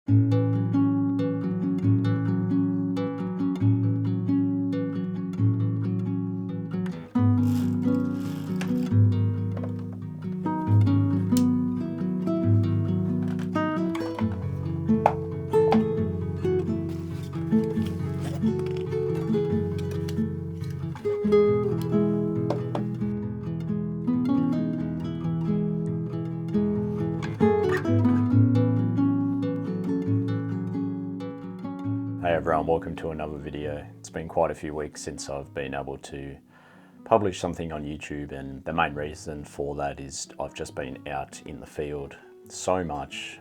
Hey everyone, welcome to another video. It's been quite a few weeks since I've been able to publish something on YouTube, and the main reason for that is I've just been out in the field so much.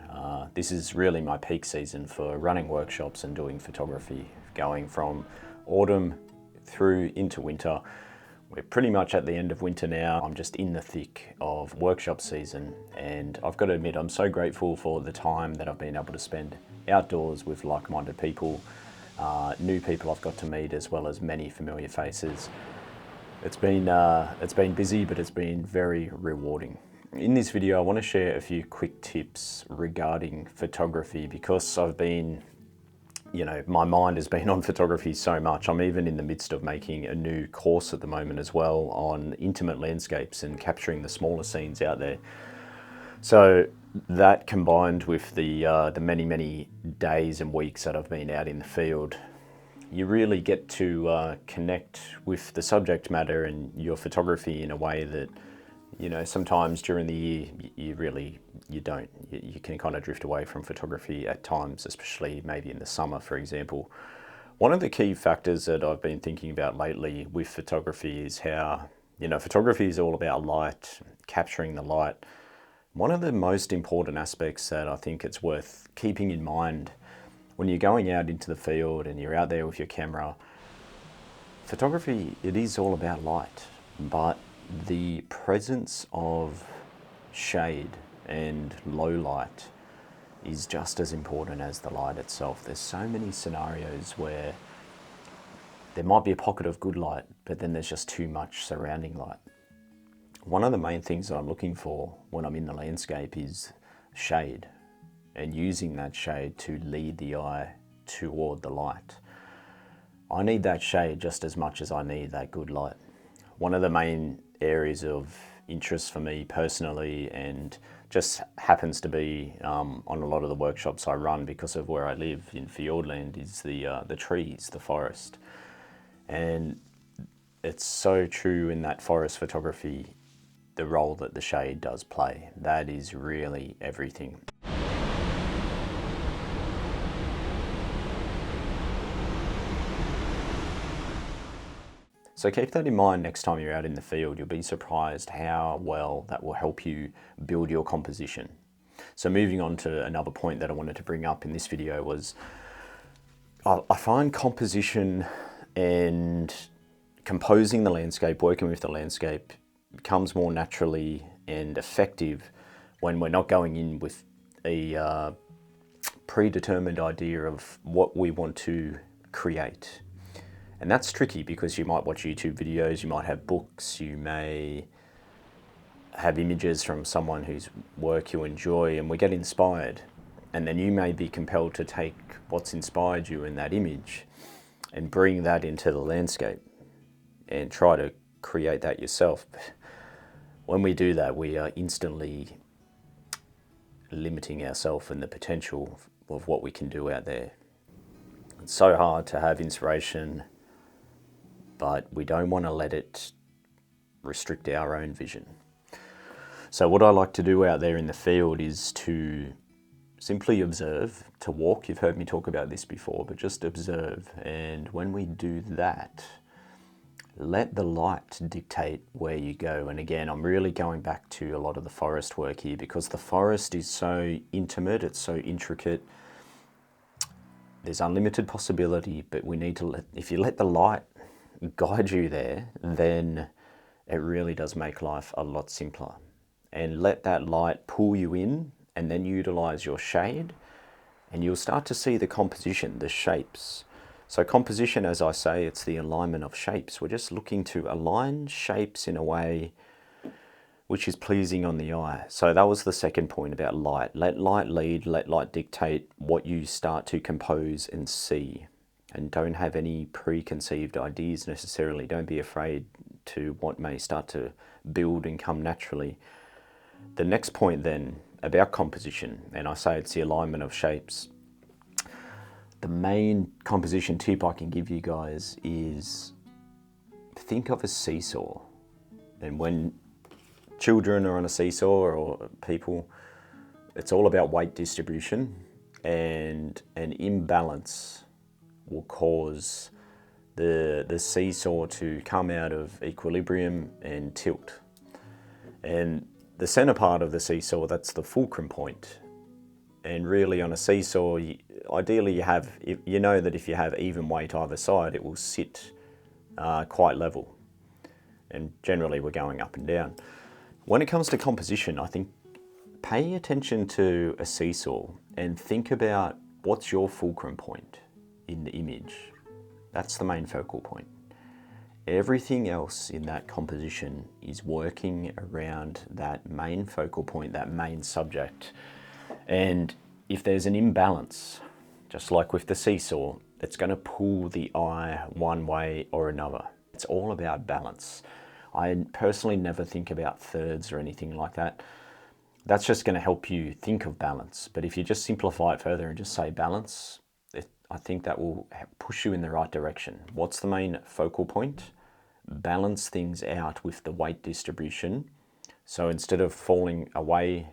This is really my peak season for running workshops and doing photography, going from autumn through into winter. We're pretty much at the end of winter now. I'm just in the thick of workshop season, and I've got to admit I'm so grateful for the time that I've been able to spend outdoors with like-minded people, new people I've got to meet, as well as many familiar faces. It's been busy, but it's been very rewarding. In this video, I want to share a few quick tips regarding photography, because I've been, my mind has been on photography so much. I'm even in the midst of making a new course at the moment as well on intimate landscapes and capturing the smaller scenes out there. So that, combined with the many days and weeks that I've been out in the field, you really get to connect with the subject matter and your photography in a way that, sometimes during the year you don't. You can kind of drift away from photography at times, especially maybe in the summer, for example. One of the key factors that I've been thinking about lately with photography is how, photography is all about light, capturing the light. One of the most important aspects that I think it's worth keeping in mind when you're going out into the field and you're out there with your camera, photography, it is all about light, but the presence of shade and low light is just as important as the light itself. There's so many scenarios where there might be a pocket of good light, but then there's just too much surrounding light. One of the main things that I'm looking for when I'm in the landscape is shade, and using that shade to lead the eye toward the light. I need that shade just as much as I need that good light. One of the main areas of interest for me personally, and just happens to be on a lot of the workshops I run because of where I live in Fiordland, is the trees, the forest. And it's so true in that forest photography, the role that the shade does play. That is really everything. So keep that in mind next time you're out in the field. You'll be surprised how well that will help you build your composition. So moving on to another point that I wanted to bring up in this video was, I find composition and composing the landscape, working with the landscape, becomes more naturally and effective when we're not going in with a predetermined idea of what we want to create. And that's tricky because you might watch YouTube videos, you might have books, you may have images from someone whose work you enjoy, and we get inspired. And then you may be compelled to take what's inspired you in that image and bring that into the landscape and try to create that yourself. When we do that, we are instantly limiting ourselves and the potential of what we can do out there. It's so hard to have inspiration, but we don't want to let it restrict our own vision. So what I like to do out there in the field is to simply observe, to walk. You've heard me talk about this before, but just observe. And when we do that, let the light dictate where you go. And again, I'm really going back to a lot of the forest work here, because the forest is so intimate, it's so intricate. There's unlimited possibility, but we need to if you let the light guide you there, then it really does make life a lot simpler. And let that light pull you in, and then utilize your shade, and you'll start to see the composition, the shapes. So composition, as I say, it's the alignment of shapes. We're just looking to align shapes in a way which is pleasing on the eye. So that was the second point about light. Let light lead, let light dictate what you start to compose and see. And don't have any preconceived ideas necessarily. Don't be afraid to what may start to build and come naturally. The next point then about composition, and I say it's the alignment of shapes. The main composition tip I can give you guys is think of a seesaw. And when children are on a seesaw or people, it's all about weight distribution, and an imbalance will cause the seesaw to come out of equilibrium and tilt. And the center part of the seesaw, that's the fulcrum point. And really on a seesaw, ideally you know that if you have even weight either side, it will sit quite level. And generally we're going up and down. When it comes to composition, I think pay attention to a seesaw and think about what's your fulcrum point in the image. That's the main focal point. Everything else in that composition is working around that main focal point, that main subject. And if there's an imbalance, just like with the seesaw, it's going to pull the eye one way or another. It's all about balance. I personally never think about thirds or anything like that. That's just going to help you think of balance. But if you just simplify it further and just say balance, I think that will push you in the right direction. What's the main focal point? Balance things out with the weight distribution. So instead of falling away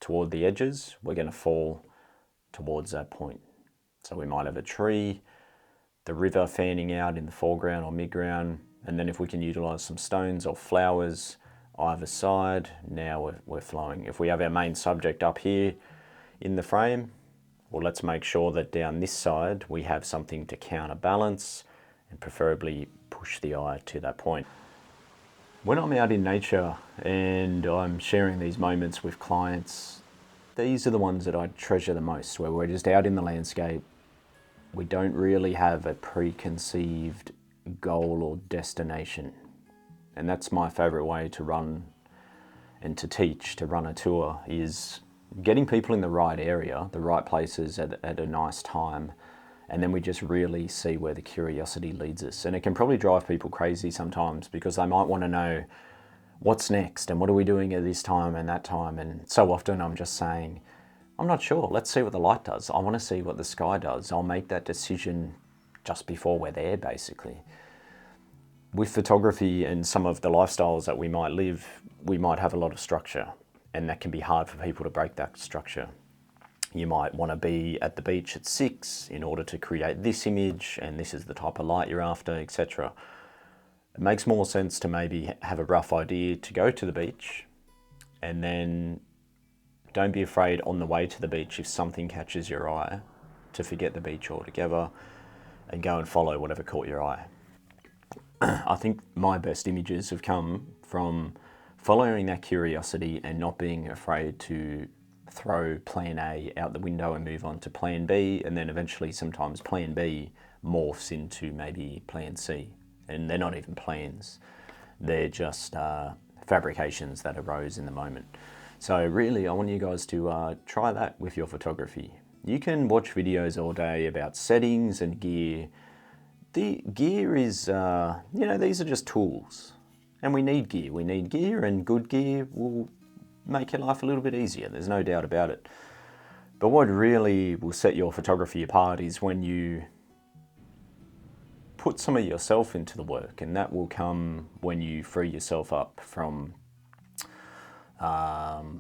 toward the edges, we're going to fall towards that point. So we might have a tree, the river fanning out in the foreground or midground, and then if we can utilize some stones or flowers either side, now we're flowing. If we have our main subject up here in the frame, well, let's make sure that down this side we have something to counterbalance and preferably push the eye to that point. When I'm out in nature and I'm sharing these moments with clients, these are the ones that I treasure the most, where we're just out in the landscape. We don't really have a preconceived goal or destination. And that's my favorite way to run and to teach, to run a tour, is getting people in the right area, the right places at a nice time. And then we just really see where the curiosity leads us. And it can probably drive people crazy sometimes because they might want to know what's next and what are we doing at this time and that time. And so often I'm just saying, I'm not sure. Let's see what the light does. I want to see what the sky does. I'll make that decision just before we're there, basically. With photography and some of the lifestyles that we might live, we might have a lot of structure, and that can be hard for people to break that structure. You might want to be at the beach at 6 in order to create this image, and this is the type of light you're after, etc. It makes more sense to maybe have a rough idea to go to the beach, and then don't be afraid on the way to the beach, if something catches your eye, to forget the beach altogether and go and follow whatever caught your eye. I think my best images have come from following that curiosity and not being afraid to throw plan A out the window and move on to plan B, and then eventually sometimes plan B morphs into maybe plan C. And they're not even plans, they're just fabrications that arose in the moment. So really, I want you guys to try that with your photography. You can watch videos all day about settings and gear. The gear is, these are just tools. And we need gear. We need gear, and good gear will make your life a little bit easier. There's no doubt about it. But what really will set your photography apart is when you put some of yourself into the work, and that will come when you free yourself up from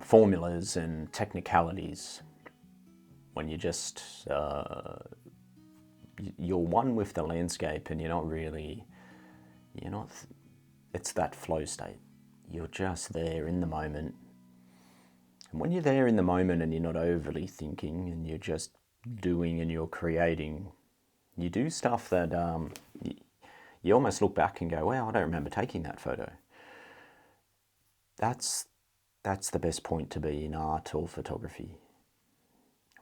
formulas and technicalities. When you just, you're one with the landscape, and it's that flow state. You're just there in the moment. And when you're there in the moment and you're not overly thinking and you're just doing and you're creating, you do stuff that you almost look back and go, wow, I don't remember taking that photo. That's the best point to be in art or photography,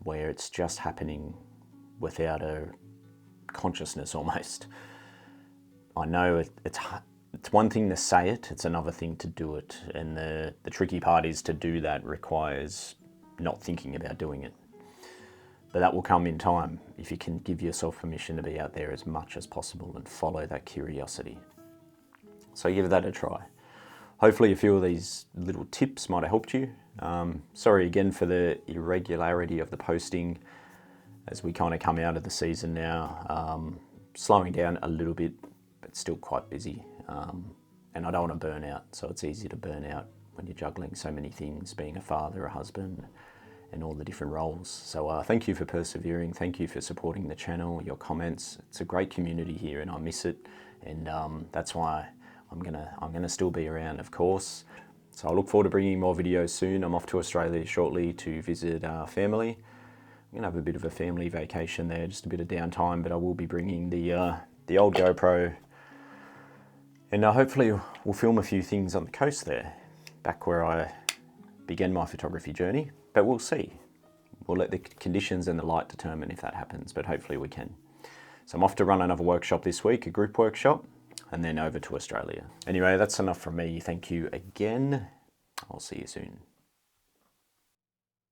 where it's just happening without a consciousness almost. I know It's one thing to say it, it's another thing to do it. And the tricky part is to do that requires not thinking about doing it. But that will come in time if you can give yourself permission to be out there as much as possible and follow that curiosity. So give that a try. Hopefully a few of these little tips might have helped you. Sorry again for the irregularity of the posting as we kind of come out of the season now. Slowing down a little bit, but still quite busy. And I don't want to burn out, so it's easy to burn out when you're juggling so many things, being a father, a husband, and all the different roles. So thank you for persevering. Thank you for supporting the channel, your comments. It's a great community here and I miss it. And that's why I'm gonna still be around, of course. So I look forward to bringing more videos soon. I'm off to Australia shortly to visit our family. I'm gonna have a bit of a family vacation there, just a bit of downtime, but I will be bringing the old GoPro, and hopefully we'll film a few things on the coast there, back where I began my photography journey, but we'll see. We'll let the conditions and the light determine if that happens, but hopefully we can. So I'm off to run another workshop this week, a group workshop, and then over to Australia. Anyway, that's enough from me. Thank you again. I'll see you soon.